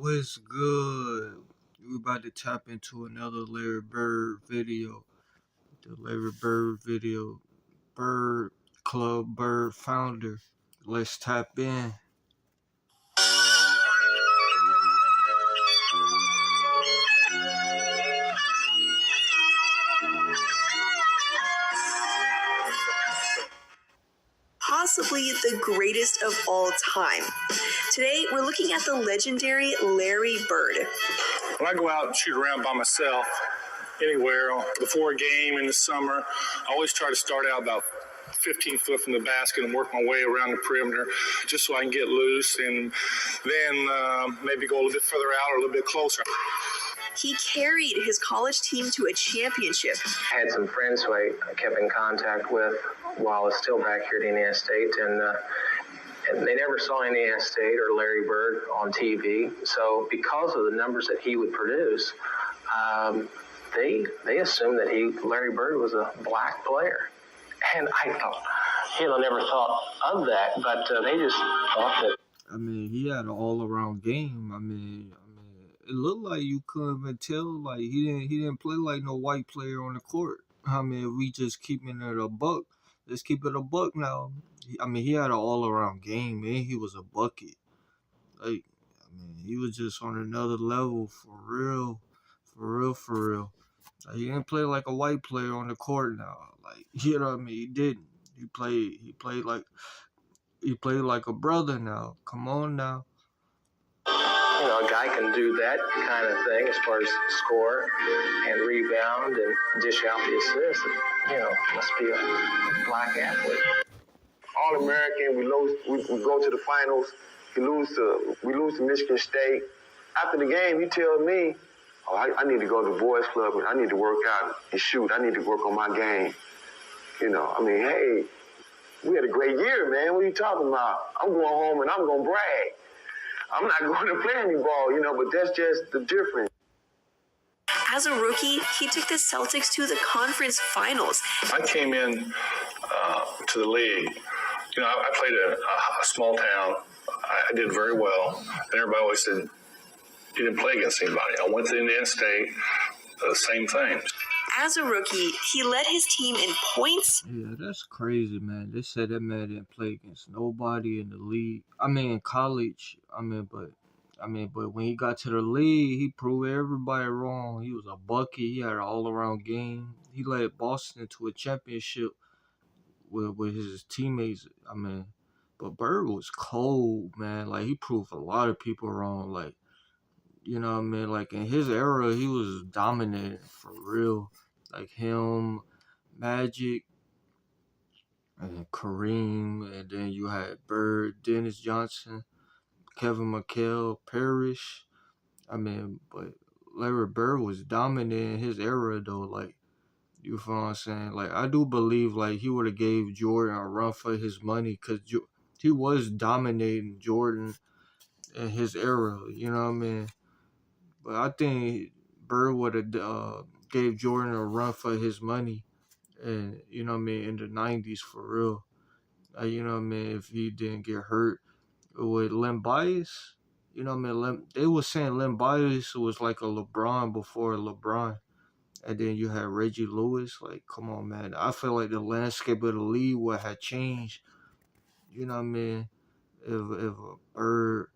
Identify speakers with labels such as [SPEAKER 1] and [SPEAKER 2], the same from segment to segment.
[SPEAKER 1] What's good? We about to tap into another Larry Bird video. The Larry Bird video. Bird Club Bird founder. Let's tap in.
[SPEAKER 2] Possibly the greatest of all time. Today, we're looking at the legendary Larry Bird.
[SPEAKER 3] When I go out and shoot around by myself, anywhere, before a game in the summer, I always try to start out about 15 foot from the basket and work my way around the perimeter just so I can get loose and then maybe go a little bit further out or a little bit closer.
[SPEAKER 2] He carried his college team to a championship.
[SPEAKER 4] I had some friends who I kept in contact with while I was still back here at Indiana State, and they never saw Indiana State or Larry Bird on TV. So because of the numbers that he would produce, they assumed that Larry Bird was a black player. And I thought, never thought of that, but they just thought that.
[SPEAKER 1] I mean, he had an all-around game. I mean, it looked like you couldn't even tell. Like he didn't play like no white player on the court. I mean, if we just keeping it a buck, let's keep it a buck now. I mean, he had an all-around game, man. He was a bucket. Like, I mean, he was just on another level for real. Like, he didn't play like a white player on the court now. Like, you know what I mean? He didn't. He played like a brother now. Come on now.
[SPEAKER 4] A guy can do that kind of thing as far as score and rebound and dish out the assist. Must be a black athlete.
[SPEAKER 5] All-American, we go to the finals. We lose to Michigan State. After the game, he tells me, I need to go to the boys club and I need to work out and shoot. I need to work on my game. Hey, we had a great year, man. What are you talking about? I'm going home and I'm going to brag. I'm not going to play any ball, but that's just the difference.
[SPEAKER 2] As a rookie, he took the Celtics to the conference finals.
[SPEAKER 3] I came in to the league. I played a small town. I did very well. And everybody always said, you didn't play against anybody. I went to Indiana State, same thing.
[SPEAKER 2] As a rookie, he led his team in points.
[SPEAKER 1] Yeah, that's crazy, man. They said that man didn't play against nobody in the league. I mean, in college. But when he got to the league, he proved everybody wrong. He was a bucket. He had an all-around game. He led Boston to a championship with his teammates. But Bird was cold, man. Like, he proved a lot of people wrong. Like, Like, in his era, he was dominating for real. Like him, Magic, and Kareem, and then you had Bird, Dennis Johnson, Kevin McHale, Parrish. But Larry Bird was dominating his era, though. Like, you feel what I'm saying? Like, I do believe, like, he would have gave Jordan a run for his money because he was dominating Jordan in his era, you know what I mean? But I think Bird would have gave Jordan a run for his money, and in the 90s for real. If he didn't get hurt with Len Bias, they was saying Len Bias was like a LeBron before LeBron, and then you had Reggie Lewis. Like, come on, man. I feel like the landscape of the league would have changed. If Bird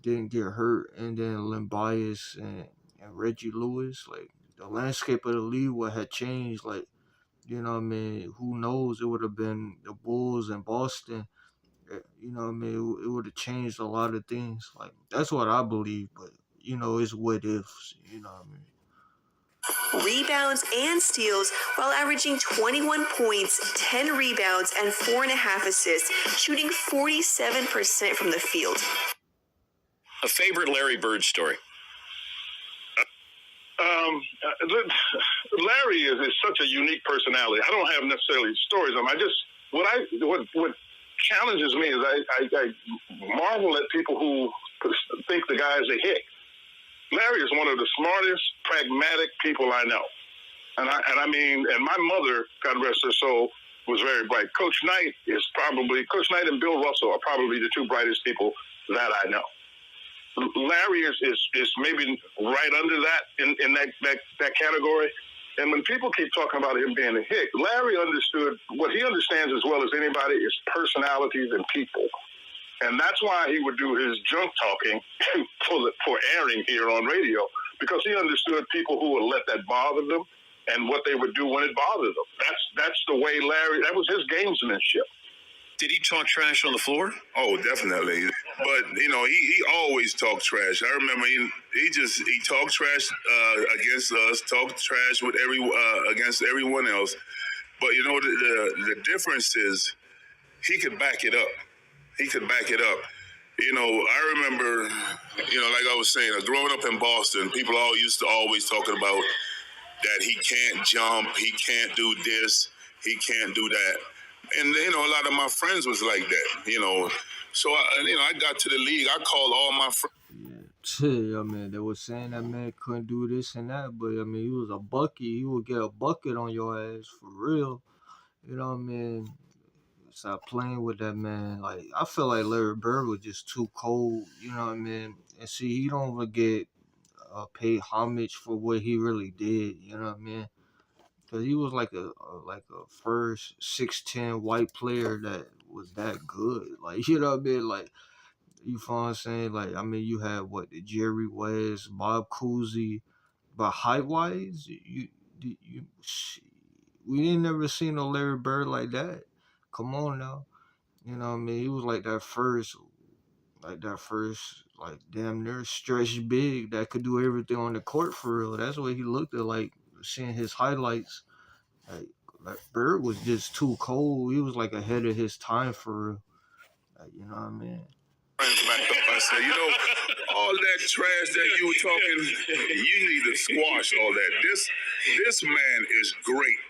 [SPEAKER 1] didn't get hurt, and then Len Bias and Reggie Lewis, like, the landscape of the league would have changed. Like, who knows? It would have been the Bulls and Boston. It would have changed a lot of things. Like, that's what I believe, but, it's what ifs,
[SPEAKER 2] Rebounds and steals while averaging 21 points, 10 rebounds, and 4.5 assists, shooting 47% from the field.
[SPEAKER 6] A favorite Larry Bird story?
[SPEAKER 7] Larry is such a unique personality. I don't have necessarily stories of him. What challenges me is I marvel at people who think the guy is a hick. Larry is one of the smartest, pragmatic people I know. And my mother, God rest her soul, was very bright. Coach Knight and Bill Russell are probably the two brightest people that I know. Larry is maybe right under that in that category. And when people keep talking about him being a hick, Larry understood what he understands as well as anybody is personalities and people. And that's why he would do his junk talking for airing here on radio, because he understood people who would let that bother them and what they would do when it bothered them. That's the way Larry, that was his gamesmanship.
[SPEAKER 6] Did he talk trash on the floor?
[SPEAKER 8] Oh, definitely. But, he always talked trash. I remember he talked trash against us, talked trash with against everyone else. But, the difference is he could back it up. He could back it up. I remember, like I was saying, growing up in Boston, people all used to always talking about that he can't jump, he can't do this, he can't do that. And, a lot of my friends was like that, So, I got to the league. I called all my friends.
[SPEAKER 1] Yeah, they were saying that man couldn't do this and that, but, he was a bucket. He would get a bucket on your ass for real. Stop playing with that man. Like, I feel like Larry Bird was just too cold, And see, he don't even get paid homage for what he really did, Cause he was like a first 6'10" white player that was that good. Like, Like, you feel what I'm saying? Like, you had the Jerry West, Bob Cousy, but height wise, we didn't never see no Larry Bird like that. Come on now, He was like that first, damn near stretch big that could do everything on the court for real. That's what he looked at. Like, seeing his highlights. Like Bird was just too cold. He was like ahead of his time for real. You know what I mean?
[SPEAKER 8] Friends back up. I said, all that trash that you were talking, you need to squash all that. This man is great.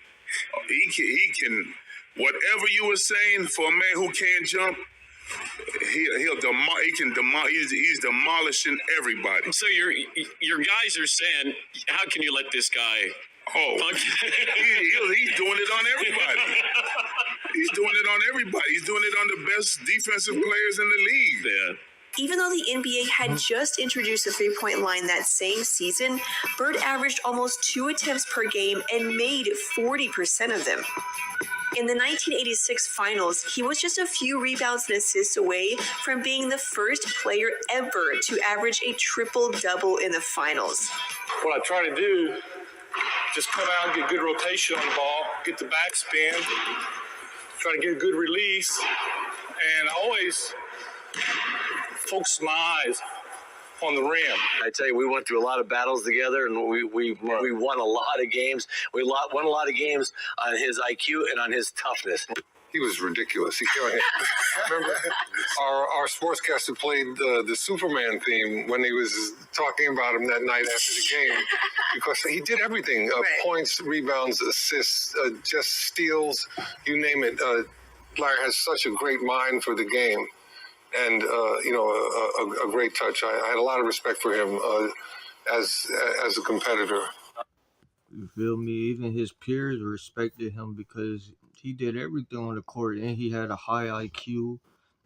[SPEAKER 8] He can whatever you were saying for a man who can't jump. He's demolishing everybody.
[SPEAKER 6] So your guys are saying, how can you let this guy?
[SPEAKER 8] Oh, he's doing it on everybody. He's doing it on everybody. He's doing it on the best defensive players in the league.
[SPEAKER 6] Yeah.
[SPEAKER 2] Even though the NBA had just introduced a three-point line that same season, Bird averaged almost 2 attempts per game and made 40% of them. In the 1986 finals, he was just a few rebounds and assists away from being the first player ever to average a triple-double in the finals.
[SPEAKER 3] What I try to do, just come out and get good rotation on the ball, get the backspin, try to get a good release, and I always focus my eyes on the rim.
[SPEAKER 9] I tell you, we went through a lot of battles together, and we won a lot of games. We won a lot of games on his IQ and on his toughness.
[SPEAKER 10] He was ridiculous. Remember, our sportscaster played the Superman theme when he was talking about him that night after the game, because he did everything: points, rebounds, assists, just steals, you name it. Larry has such a great mind for the game, and a great touch. I had a lot of respect for him as a competitor.
[SPEAKER 1] You feel me? Even his peers respected him because he did everything on the court, and he had a high IQ.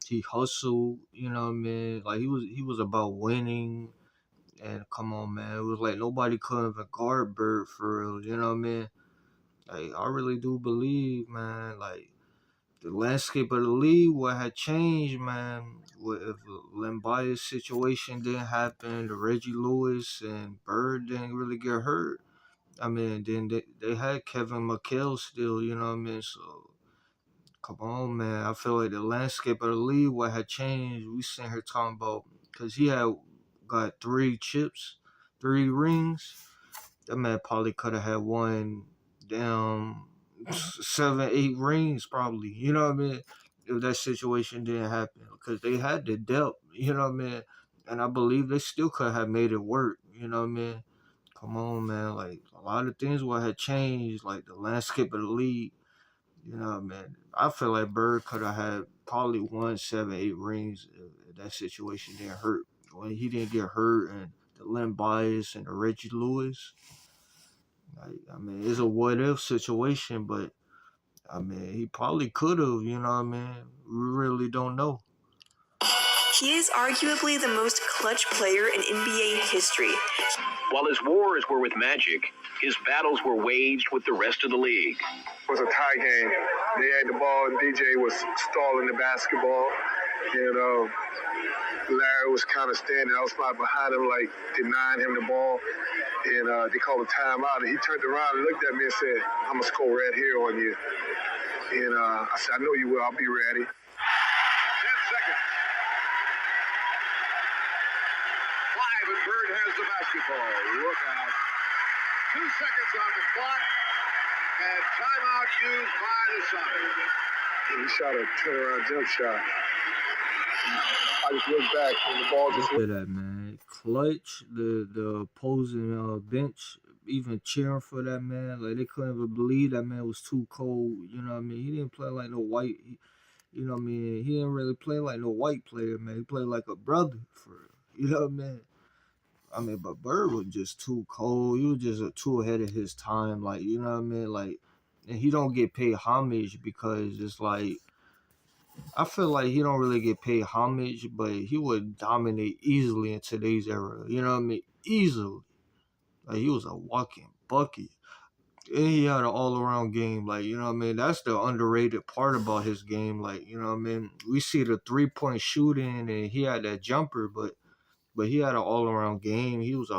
[SPEAKER 1] He hustled, Like, he was about winning. And come on, man, it was like nobody couldn't even guard Bird for real. You know what I mean? Like, I really do believe, man. Like, the landscape of the league, what had changed, man. If Len Bias situation didn't happen, the Reggie Lewis and Bird didn't really get hurt. Then they had Kevin McHale still, you know what I mean? So, come on, man. I feel like the landscape of the league, what had changed, we sitting here talking about, because he had got 3 chips, 3 rings. That man probably could have had one damn 7, 8 rings probably, you know what I mean? If that situation didn't happen, because they had the depth, you know what I mean? And I believe they still could have made it work, you know what I mean? Come on, man. Like, a lot of things what had changed, like the landscape of the league. You know what I mean? I feel like Bird could have had probably 1, 7, 8 rings if that situation didn't hurt. When he didn't get hurt, and the Len Bias and the Reggie Lewis. It's a what-if situation, but, he probably could have, you know what I mean? We really don't know.
[SPEAKER 2] He is arguably the most clutch player in NBA history.
[SPEAKER 11] While his wars were with Magic, his battles were waged with the rest of the league.
[SPEAKER 5] It was a tie game. They had the ball, and DJ was stalling the basketball. And Larry was kind of standing outside behind him, like denying him the ball. And they called a timeout. And he turned around and looked at me and said, "I'm going to score right here on you." And I said, "I know you will. I'll be ready." 10
[SPEAKER 12] seconds. 5, and Bird has the basketball. Look out. 2 seconds on the clock. And timeout used by the Sonics.
[SPEAKER 5] He shot a turnaround jump shot. I just looked back and the ball just
[SPEAKER 1] Look at that, man. Clutch, the opposing bench, even cheering for that man. Like, they couldn't even believe that man was too cold. You know what I mean? He didn't play like no white. You know what I mean? He didn't really play like no white player, man. He played like a brother, for real. You know what I mean? I mean, but Bird was just too cold. He was just too ahead of his time. Like, you know what I mean? Like, and he don't get paid homage because it's like, I feel like he don't really get paid homage, but he would dominate easily in today's era. You know what I mean? Easily. Like, he was a walking bucket. And he had an all-around game. Like, you know what I mean? That's the underrated part about his game. Like, you know what I mean? We see the three-point shooting, and he had that jumper, but he had an all-around game. He was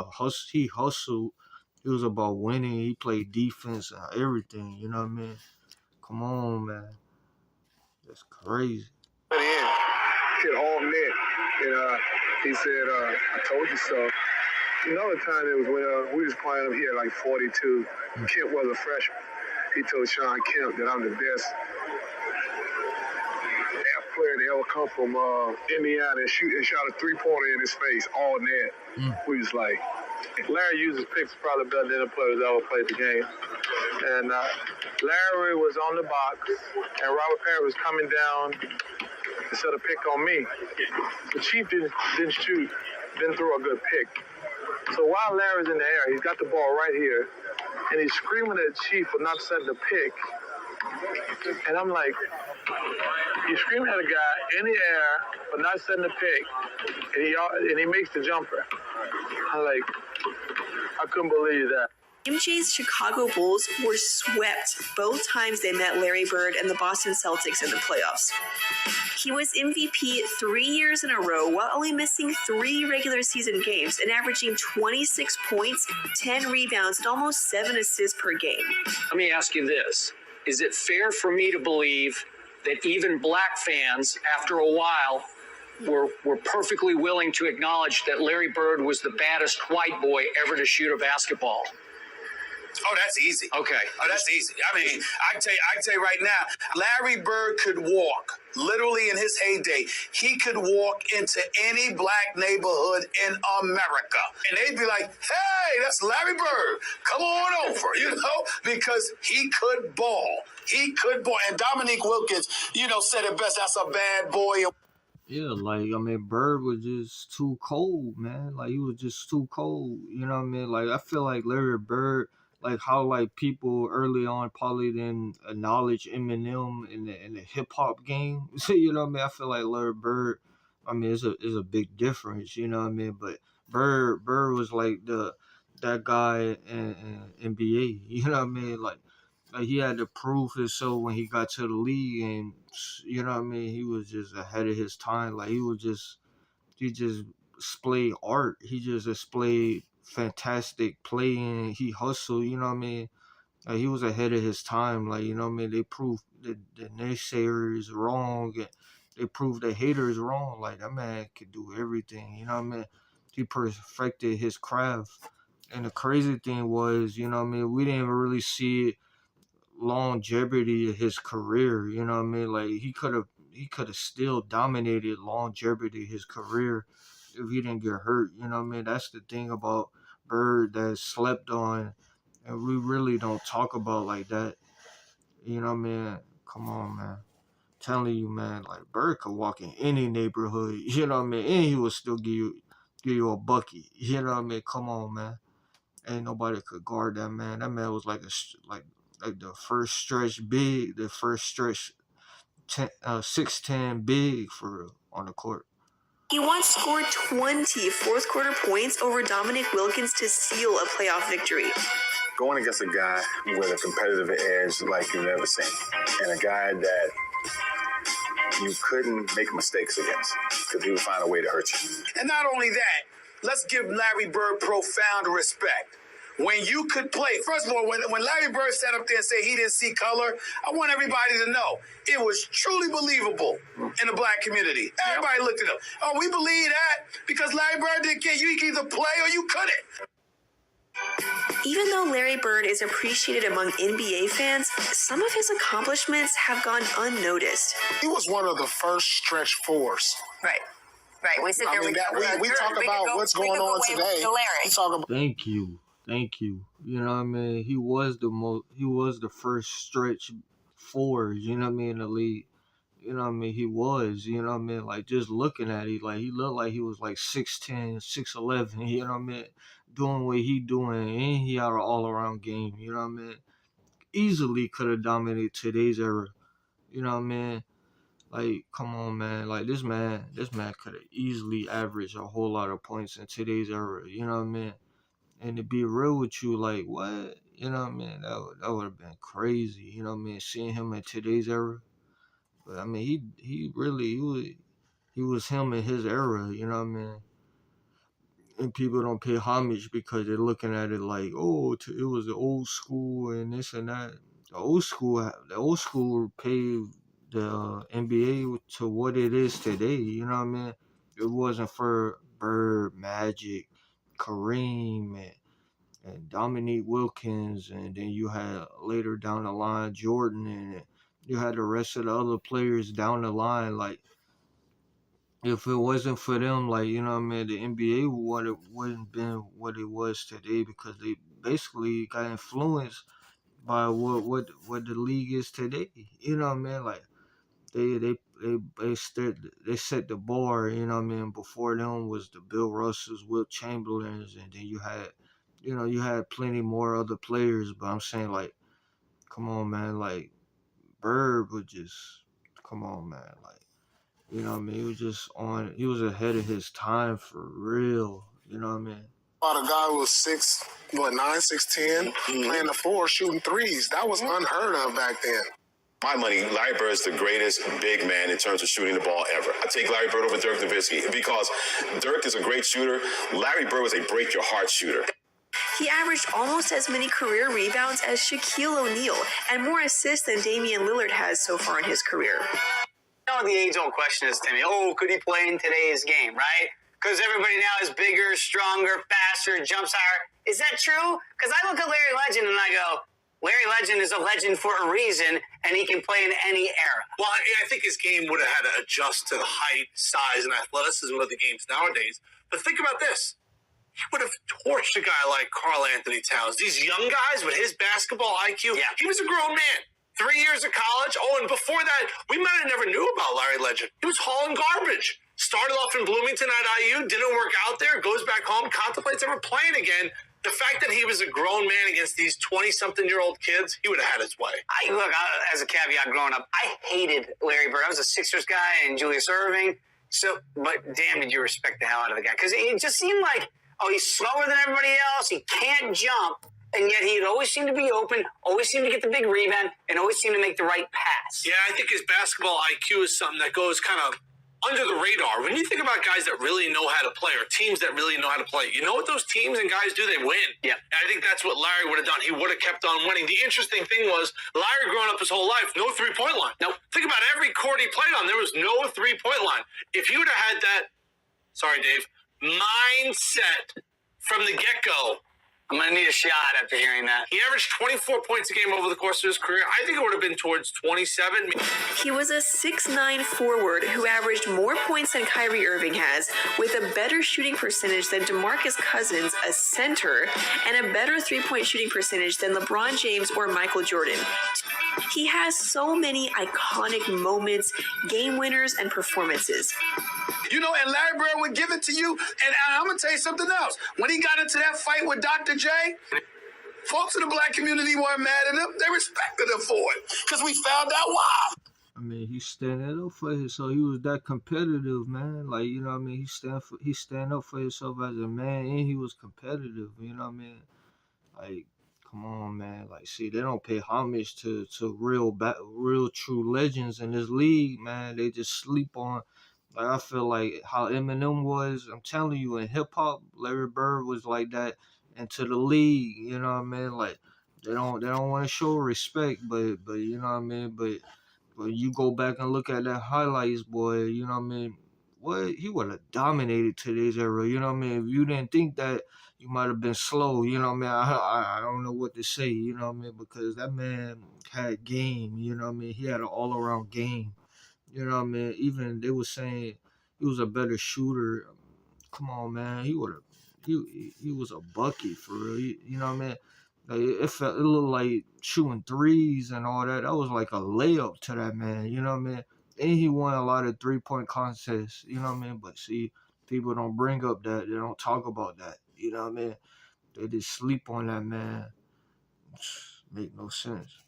[SPEAKER 1] he hustled. He was about winning. He played defense and everything. You know what I mean? Come on, man. That's crazy.
[SPEAKER 5] Hit all net. And he said, "I told you so." Another time it was when we was playing him. He had like 42. Kemp was a freshman. He told Sean Kemp that I'm the best player to ever come from Indiana and shot a three-pointer in his face, all net. We was like, Larry uses picks probably better than the players that ever played the game. And Larry was on the box, and Robert Perry was coming down to set a pick on me. The Chief didn't shoot, didn't throw a good pick. So while Larry's in the air, he's got the ball right here, and he's screaming at Chief for not setting the pick. And I'm like, he's screaming at a guy in the air for not setting the pick, and he makes the jumper. I'm like, I couldn't believe that.
[SPEAKER 2] MJ's Chicago Bulls were swept both times they met Larry Bird and the Boston Celtics in the playoffs. He was MVP 3 years in a row while only missing 3 regular season games and averaging 26 points, 10 rebounds, and almost 7 assists per game.
[SPEAKER 13] Let me ask you this. Is it fair for me to believe that even black fans, after a while, were perfectly willing to acknowledge that Larry Bird was the baddest white boy ever to shoot a basketball?
[SPEAKER 14] Oh, that's easy.
[SPEAKER 13] Okay.
[SPEAKER 14] Oh, that's easy. I mean, I can tell you right now, Larry Bird could walk, literally in his heyday, he could walk into any black neighborhood in America. And they'd be like, "Hey, that's Larry Bird. Come on over," because he could ball. He could ball. And Dominique Wilkins, said it best, that's a bad boy.
[SPEAKER 1] Yeah, like, I mean, Bird was just too cold, man. Like, he was just too cold. You know what I mean? Like, I feel like Larry Bird, like how like people early on probably didn't acknowledge Eminem in the hip hop game. You know what I mean? I feel like Larry Bird, I mean, is a big difference. You know what I mean? But Bird was like that guy in NBA. You know what I mean? Like he had to prove himself when he got to the league, and you know what I mean. He was just ahead of his time. Like he just displayed art. He just displayed fantastic playing. He hustled, you know what I mean? Like, he was ahead of his time. Like, you know what I mean? They proved the naysayers wrong. And they proved the haters wrong. Like, that man could do everything, you know what I mean? He perfected his craft. And the crazy thing was, you know what I mean, we didn't even really see longevity of his career, you know what I mean? Like, he could have still dominated longevity of his career if he didn't get hurt, you know what I mean? That's the thing about Bird that's slept on, and we really don't talk about like that. You know what I mean? Come on, man. I'm telling you, man, like Bird could walk in any neighborhood, you know what I mean? And he would still give you a bucket. You know what I mean? Come on, man. Ain't nobody could guard that man. That man was like the first stretch big, the first stretch 6'10" big for real on the court.
[SPEAKER 2] He once scored 20 fourth-quarter points over Dominic Wilkins to seal a playoff victory.
[SPEAKER 15] Going against a guy with a competitive edge like you've never seen, and a guy that you couldn't make mistakes against because he would find a way to hurt you.
[SPEAKER 14] And not only that, let's give Larry Bird profound respect. When you could play, first of all, when Larry Bird sat up there and said he didn't see color, I want everybody to know it was truly believable in the black community. Everybody looked at him. Oh, we believe that because Larry Bird didn't care. You could either play or you couldn't.
[SPEAKER 2] Even though Larry Bird is appreciated among NBA fans, some of his accomplishments have gone unnoticed.
[SPEAKER 16] He was one of the first stretch fours.
[SPEAKER 17] Right. We sit there.
[SPEAKER 16] We talk about what's going on today. We talk about.
[SPEAKER 1] Thank you. You know what I mean? He was the first stretch four, you know what I mean, in the league. You know what I mean? He was, you know what I mean? Like, just looking at it, like, he looked like he was like 6'10", 6'11", you know what I mean? Doing what he doing, and he had an all-around game, you know what I mean? Easily could have dominated today's era, you know what I mean? Like, come on, man. Like, this man could have easily averaged a whole lot of points in today's era, you know what I mean? And to be real with you, like, what? You know what I mean? That would have been crazy, you know what I mean? Seeing him in today's era. But, I mean, he was him in his era, you know what I mean? And people don't pay homage because they're looking at it like, oh, it was the old school and this and that. The old school paved the NBA to what it is today, you know what I mean? It wasn't for Bird, Magic, Kareem, and Dominique Wilkins, and then you had later down the line Jordan, and you had the rest of the other players down the line. Like, if it wasn't for them, like, you know what I mean, the NBA wouldn't been what it was today because they basically got influenced by what the league is today. You know what I mean? Like, they set the bar, you know what I mean? Before them was the Bill Russells, Wilt Chamberlains, and then you had plenty more other players, but I'm saying, like, come on, man, like, Bird would just, come on, man, like, you know what I mean? He was ahead of his time for real, you know what I mean?
[SPEAKER 16] About a guy who was 6'9", 6'10", playing the four, shooting threes. That was unheard of back then.
[SPEAKER 18] My money, Larry Bird is the greatest big man in terms of shooting the ball ever. I take Larry Bird over Dirk Nowitzki because Dirk is a great shooter. Larry Bird was a break-your-heart shooter.
[SPEAKER 2] He averaged almost as many career rebounds as Shaquille O'Neal and more assists than Damian Lillard has so far in his career.
[SPEAKER 19] You know, the age-old question is, Timmy, could he play in today's game, right? Because everybody now is bigger, stronger, faster, jumps higher. Is that true? Because I look at Larry Legend and I go, Larry Legend is a legend for a reason, and he can play in any era.
[SPEAKER 20] Well, I think his game would have had to adjust to the height, size, and athleticism of the games nowadays. But think about this. He would have torched a guy like Karl Anthony Towns. These young guys with his basketball IQ, he was a grown man. 3 years of college. And before that, we might have never knew about Larry Legend. He was hauling garbage. Started off in Bloomington at IU, didn't work out there, goes back home, contemplates ever playing again. The fact that he was a grown man against these 20-something-year-old kids, he would have had his way.
[SPEAKER 19] As a caveat, growing up, I hated Larry Bird. I was a Sixers guy and Julius Erving. But damn, did you respect the hell out of the guy? Because it just seemed like, he's slower than everybody else. He can't jump. And yet he'd always seem to be open, always seem to get the big rebound, and always seem to make the right pass.
[SPEAKER 20] Yeah, I think his basketball IQ is something that goes kind of under the radar. When you think about guys that really know how to play or teams that really know how to play, you know what those teams and guys do? They win.
[SPEAKER 19] Yeah.
[SPEAKER 20] And I think that's what Larry would have done. He would have kept on winning. The interesting thing was Larry growing up his whole life, no three-point line. Now, think about every court he played on. There was no three-point line. If he would have had that, sorry, Dave, mindset from the get-go,
[SPEAKER 19] I'm going to need a shot after hearing that.
[SPEAKER 20] He averaged 24 points a game over the course of his career. I think it would have been towards 27.
[SPEAKER 2] He was a 6'9" forward who averaged more points than Kyrie Irving has, with a better shooting percentage than DeMarcus Cousins, a center, and a better three-point shooting percentage than LeBron James or Michael Jordan. He has so many iconic moments, game winners, and performances.
[SPEAKER 14] You know, and Larry Bird would give it to you. And I'm going to tell you something else. When he got into that fight with Dr. J, folks in the black community weren't mad at him. They respected him for it because we found out why.
[SPEAKER 1] I mean, he's standing up for himself. He was that competitive, man. Like, you know what I mean? He stand up for himself as a man, and he was competitive. You know what I mean? Like, come on, man. Like, see, they don't pay homage to real true legends in this league, man. They just sleep on. Like, I feel like how Eminem was. I'm telling you, in hip hop, Larry Bird was like that. Into the league, you know what I mean? Like, they don't want to show respect, but you know what I mean? But you go back and look at that highlights, boy, you know what I mean? What? He would have dominated today's era, you know what I mean? If you didn't think that, you might have been slow, you know what I mean? I don't know what to say, you know what I mean? Because that man had game, you know what I mean? He had an all-around game, you know what I mean? Even they were saying he was a better shooter. Come on, man. He was a bucket for real, you know what I mean? Like, it looked like shooting threes and all that. That was like a layup to that man, you know what I mean? And he won a lot of 3-point contests, you know what I mean? But see, people don't bring up that. They don't talk about that, you know what I mean? They just sleep on that man. Make no sense.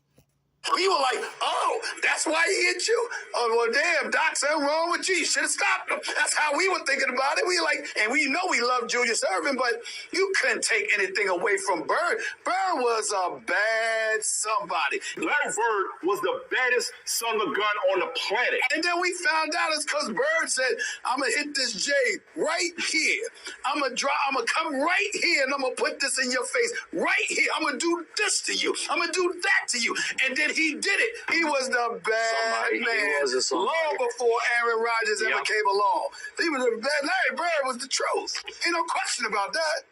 [SPEAKER 14] We were like, oh, that's why he hit you? Oh, well, damn, Doc, something wrong with you. You should have stopped him. That's how we were thinking about it. We like, and we know we love Julius Erving, but you couldn't take anything away from Bird. Bird was a bad somebody.
[SPEAKER 18] Larry Bird was the baddest son of gun on the planet.
[SPEAKER 14] And then we found out it's because Bird said, I'm going to hit this J right here. I'm going to come right here, and I'm going to put this in your face right here. I'm going to do this to you. I'm going to do that to you. And then he did it. He was the bad man long before Aaron Rodgers ever came along. He was the bad. Larry Bird was the truth. Ain't no question about that.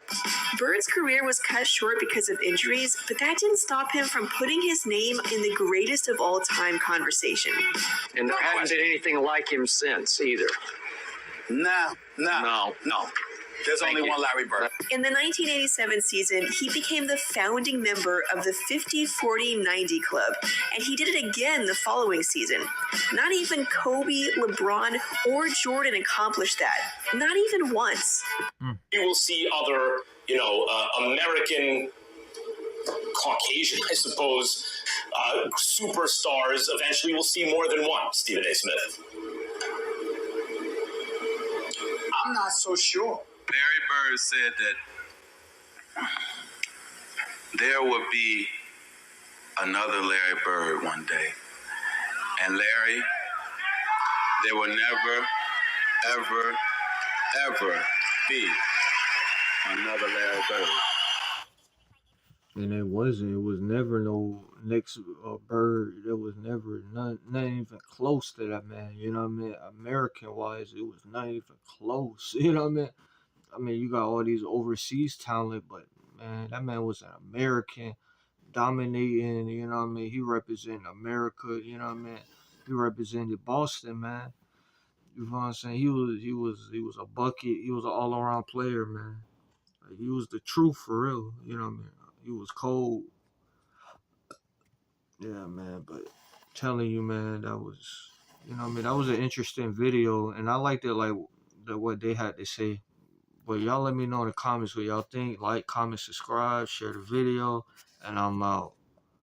[SPEAKER 2] Bird's career was cut short because of injuries, but that didn't stop him from putting his name in the greatest of all time conversation.
[SPEAKER 13] And there hasn't been anything like him since either.
[SPEAKER 14] No. There's
[SPEAKER 13] Thank
[SPEAKER 14] only
[SPEAKER 13] you.
[SPEAKER 14] one Larry Bird.
[SPEAKER 2] In the 1987 season, he became the founding member of the 50-40-90 club, and he did it again the following season. Not even Kobe, LeBron, or Jordan accomplished that. Not even once.
[SPEAKER 6] You will see other, American, Caucasian, I suppose, superstars. Eventually, we'll see more than one Stephen A. Smith.
[SPEAKER 14] I'm not so sure.
[SPEAKER 21] Larry Bird said that there would be another Larry Bird one day. And Larry, there will never, ever, ever be another Larry Bird.
[SPEAKER 1] And it wasn't. It was never no next Bird. There was never not even close to that man. You know what I mean? American-wise, it was not even close. You know what I mean? I mean, you got all these overseas talent, but, man, that man was an American dominating, you know what I mean? He represented America, you know what I mean? He represented Boston, man. You know what I'm saying? He was a bucket. He was an all-around player, man. Like, he was the truth for real, you know what I mean? He was cold. Yeah, man, but telling you, man, that was, you know what I mean? That was an interesting video, and I liked it, like, what they had to say. But y'all let me know in the comments what y'all think. Like, comment, subscribe, share the video, and I'm out.